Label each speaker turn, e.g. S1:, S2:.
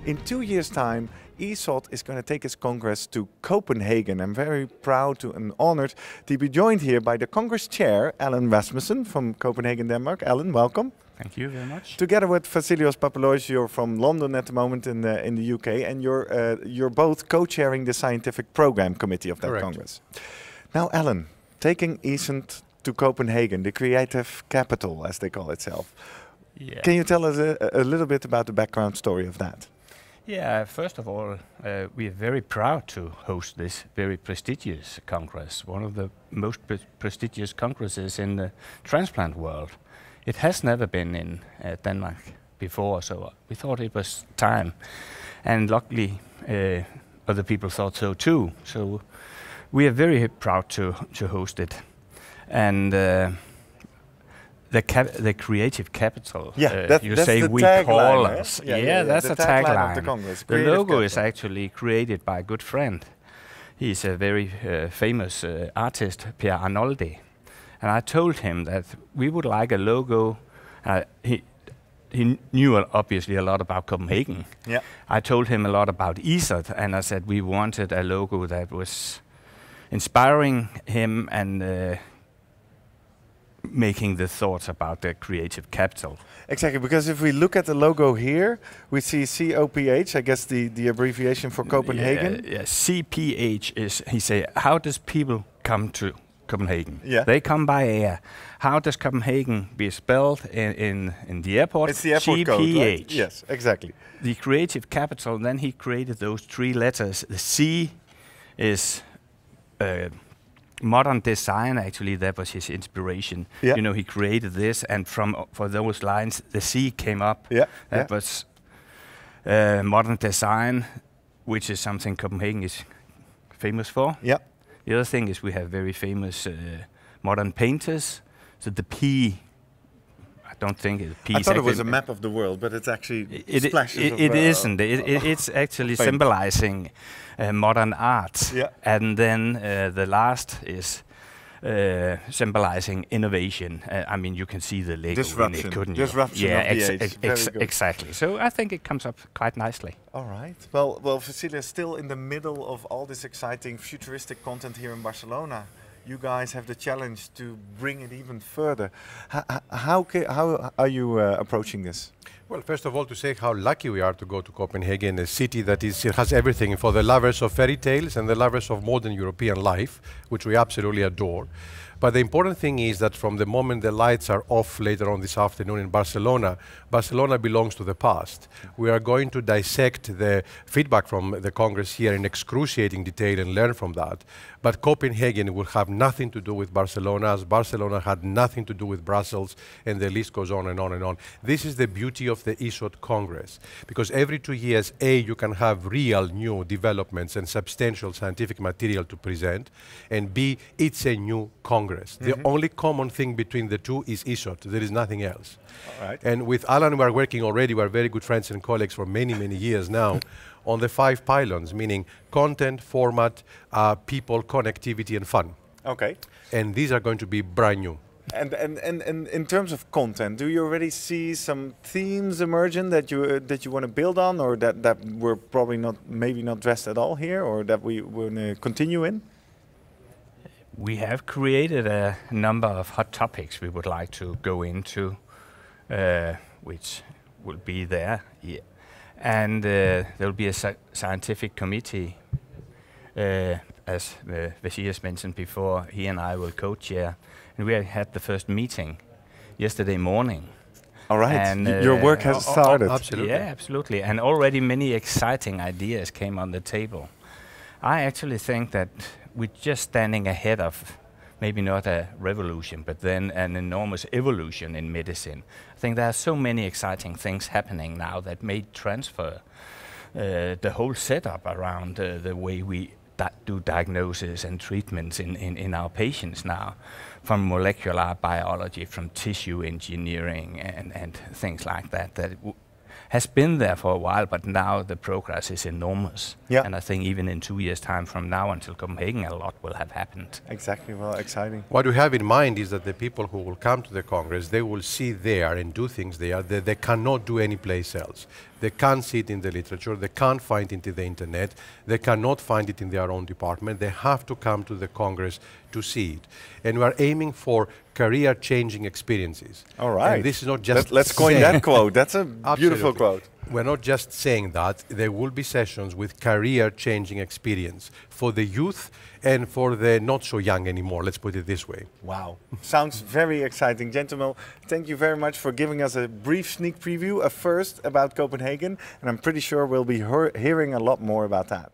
S1: In 2 years' time, ESOT is going to take its Congress to Copenhagen. I'm very proud and honored to be joined here by the Congress Chair, Allan Rasmussen from Copenhagen, Denmark. Allan, welcome.
S2: Thank you very much.
S1: Together with Vassilios, Papalois, you're from London at the moment in the UK, and you're both co-chairing the scientific program committee of that
S3: Correct.
S1: Congress. Now, Allan, taking ESOT to Copenhagen, the creative capital, as they call itself.
S2: Yeah.
S1: Can you tell us a little bit about the background story of that?
S2: Yeah, first of all, we are very proud to host this very prestigious Congress, one of the most prestigious congresses in the transplant world. It has never been in Denmark before, so we thought it was time. And luckily, other people thought so too. So we are very proud to host it. And the creative capital, you say we call us. Yeah, that's a tagline. The logo is actually created by a good friend. He's a very famous artist, Per Arnoldi. And I told him that we would like a logo. He knew obviously a lot about Copenhagen.
S1: Yeah.
S2: I told him a lot about ESOT, and I said we wanted a logo that was inspiring him and making the thoughts about the creative capital.
S1: Exactly, because if we look at the logo here, we see COPH, I guess the abbreviation for Copenhagen.
S2: Yeah, CPH is, he say, how does people come to Copenhagen?
S1: Yeah.
S2: They come by air. How does Copenhagen be spelled in the airport?
S1: It's the airport
S2: CPH.
S1: code, right? Yes, exactly.
S2: The creative capital, then he created those 3 letters. The C is modern design, actually. That was his inspiration.
S1: Yeah.
S2: You know, he created this, and for those lines, the C came up.
S1: Yeah.
S2: That was modern design, which is something Copenhagen is famous for.
S1: Yeah.
S2: The other thing is we have very famous modern painters. So the P, I don't think the P.
S1: I thought it was a map of the world, but it's actually splashes of,
S2: it isn't. It's actually symbolizing modern art.
S1: Yeah.
S2: And then the last is symbolizing innovation. I mean, you can see the Lego
S1: disruption.
S2: in it, couldn't you?
S1: Disruption
S2: yeah,
S1: of the age.
S2: Exactly. So I think it comes up quite nicely.
S1: All right. Well, Vassilios, still in the middle of all this exciting futuristic content here in Barcelona. You guys have the challenge to bring it even further. How are you approaching this?
S3: Well, first of all, to say how lucky we are to go to Copenhagen, a city that has everything for the lovers of fairy tales and the lovers of modern European life, which we absolutely adore. But the important thing is that from the moment the lights are off later on this afternoon in Barcelona, Barcelona belongs to the past. We are going to dissect the feedback from the Congress here in excruciating detail and learn from that. But Copenhagen will have nothing to do with Barcelona, as Barcelona had nothing to do with Brussels, and the list goes on and on and on. This is the beauty of the ESOT Congress, because every 2 years, A, you can have real new developments and substantial scientific material to present, and B, it's a new Congress. The only common thing between the two is ESOT. There is nothing else.
S1: All right.
S3: And with Allan, we are working already. We are very good friends and colleagues for many, many years now on the 5 pylons, meaning content, format, people, connectivity, and fun.
S1: Okay.
S3: And these are going to be brand new.
S1: And in terms of content, do you already see some themes emerging that you want to build on, or that we're probably maybe not dressed at all here, or that we want to continue in?
S2: We have created a number of hot topics we would like to go into, which will be there. Yeah. And there will be a scientific committee, as Vassilios mentioned before. He and I will co-chair, and we had the first meeting yesterday morning.
S1: All right,
S2: and
S1: your work has started.
S3: Absolutely.
S2: Yeah, absolutely. And already many exciting ideas came on the table. I actually think that we're just standing ahead of maybe not a revolution, but then an enormous evolution in medicine. I think there are so many exciting things happening now that may transfer the whole setup around the way we do diagnosis and treatments in our patients now, from molecular biology, from tissue engineering and things like that, that has been there for a while, but now the progress is enormous.
S1: Yeah.
S2: And I think even in 2 years' time from now until Copenhagen, a lot will have happened.
S1: Exactly, well, exciting.
S3: What we have in mind is that the people who will come to the Congress, they will see there and do things there that they cannot do any place else. They can't see it in the literature, they can't find it in the internet, they cannot find it in their own department. They have to come to the Congress to see it. And we are aiming for career-changing experiences.
S1: All right.
S3: And this is not just
S1: Let's coin that quote. That's a beautiful quote.
S3: We're not just saying that. There will be sessions with career-changing experience for the youth and for the not so young anymore, let's put it this way.
S1: Wow. Sounds very exciting. Gentlemen, thank you very much for giving us a brief sneak preview, a first about Copenhagen, and I'm pretty sure we'll be hearing a lot more about that.